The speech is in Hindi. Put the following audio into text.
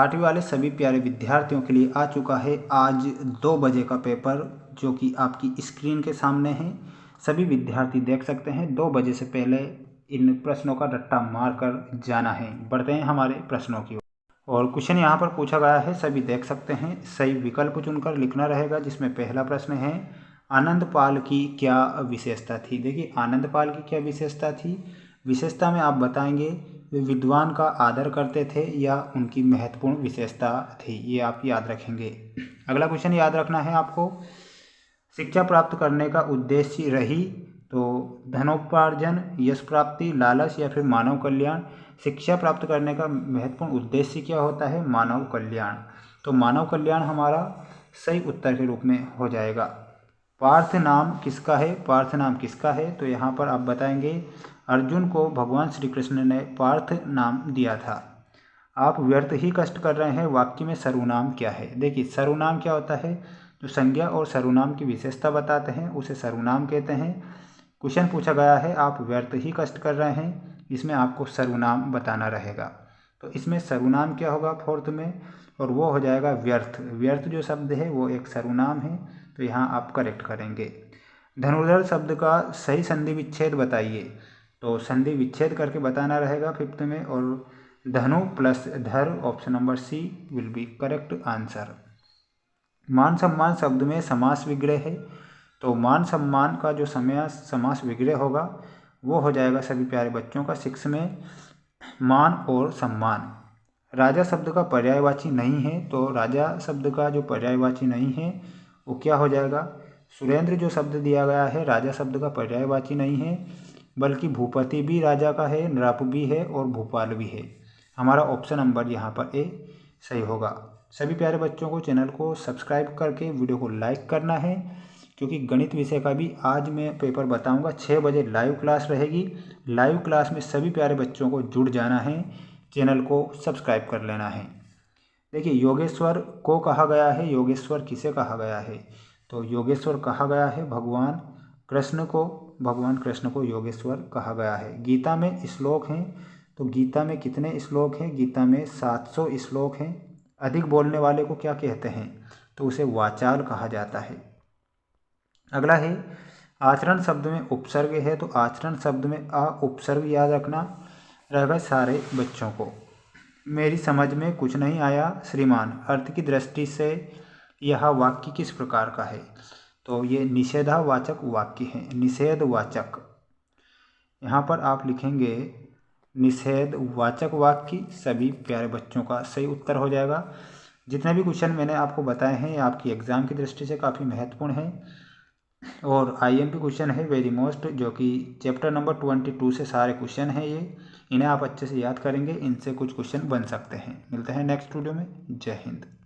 8वीं वाले सभी प्यारे विद्यार्थियों के लिए आ चुका है आज 2 बजे का पेपर, जो कि आपकी स्क्रीन के सामने है। सभी विद्यार्थी देख सकते हैं। 2 बजे से पहले इन प्रश्नों का रट्टा मार कर जाना है। बढ़ते हैं हमारे प्रश्नों की ओर। और क्वेश्चन यहाँ पर पूछा गया है, सभी देख सकते हैं। सही विकल्प चुनकर लिखना रहेगा, जिसमें पहला प्रश्न है आनंदपाल की क्या विशेषता थी। देखिए, आनंदपाल की क्या विशेषता थी। विशेषता में आप बताएंगे वे विद्वान का आदर करते थे या उनकी महत्वपूर्ण विशेषता थी, ये आप याद रखेंगे। अगला क्वेश्चन याद रखना है आपको, शिक्षा प्राप्त करने का उद्देश्य रही तो धनोपार्जन, यश प्राप्ति, लालच या फिर मानव कल्याण। शिक्षा प्राप्त करने का महत्वपूर्ण उद्देश्य क्या होता है, मानव कल्याण। तो मानव कल्याण हमारा सही उत्तर के रूप में हो जाएगा। पार्थ नाम किसका है, पार्थ नाम किसका है, तो यहाँ पर आप बताएंगे अर्जुन को भगवान श्री कृष्ण ने पार्थ नाम दिया था। आप व्यर्थ ही कष्ट कर रहे हैं, वाक्य में सर्वनाम क्या है। देखिए, सर्वनाम क्या होता है, जो संज्ञा और सर्वनाम की विशेषता बताते हैं उसे सर्वनाम कहते हैं। क्वेश्चन पूछा गया है आप व्यर्थ ही कष्ट कर रहे हैं, इसमें आपको सर्वनाम बताना रहेगा। तो इसमें सर्वनाम क्या होगा फोर्थ में, और वो हो जाएगा व्यर्थ। व्यर्थ जो शब्द है वो एक सर्वनाम है, तो यहाँ आप करेक्ट करेंगे। धनुर्धर शब्द का सही संधि विच्छेद बताइए, तो संधि विच्छेद करके बताना रहेगा फिफ्थ में, और धनु प्लस धर, option number c will be correct answer. मान सम्मान शब्द में समास विग्रह है, तो मान सम्मान का जो समास विग्रह होगा वो हो जाएगा सभी प्यारे बच्चों का 6 में मान और सम्मान। राजा शब्द का पर्यायवाची नहीं है, तो राजा शब्द का जो पर्यायवाची नहीं है वो क्या हो जाएगा। सुरेंद्र जो शब्द दिया गया है राजा शब्द का पर्यायवाची नहीं है, बल्कि भूपति भी राजा का है, नृप भी है और भूपाल भी है। हमारा ऑप्शन नंबर यहाँ पर ए सही होगा। सभी प्यारे बच्चों को चैनल को सब्सक्राइब करके वीडियो को लाइक करना है, क्योंकि गणित विषय का भी आज मैं पेपर बताऊंगा। 6 बजे लाइव क्लास रहेगी। लाइव क्लास में सभी प्यारे बच्चों को जुड़ जाना है, चैनल को सब्सक्राइब कर लेना है। देखिए, योगेश्वर को कहा गया है, योगेश्वर किसे कहा गया है, तो योगेश्वर कहा गया है भगवान कृष्ण को, भगवान कृष्ण को योगेश्वर कहा गया है। गीता में श्लोक हैं, तो गीता में कितने श्लोक हैं, गीता में 700 श्लोक हैं। अधिक बोलने वाले को क्या कहते हैं, तो उसे वाचाल कहा जाता है। अगला है आचरण शब्द में उपसर्ग है, तो आचरण शब्द में आ उपसर्ग याद रखना रहेगा सारे बच्चों को। मेरी समझ में कुछ नहीं आया श्रीमान, अर्थ की दृष्टि से यह वाक्य किस प्रकार का है, तो ये निषेधावाचक वाक्य है, निषेधवाचक। यहाँ पर आप लिखेंगे निषेधवाचक वाक्य, सभी प्यारे बच्चों का सही उत्तर हो जाएगा। जितने भी क्वेश्चन मैंने आपको बताए हैं आपकी एग्ज़ाम की दृष्टि से काफ़ी महत्वपूर्ण है, और IMP क्वेश्चन है वेरी मोस्ट, जो कि चैप्टर नंबर 22 से सारे क्वेश्चन हैं ये। इन्हें आप अच्छे से याद करेंगे, इनसे कुछ क्वेश्चन बन सकते हैं। मिलते हैं नेक्स्ट वीडियो में। जय हिंद।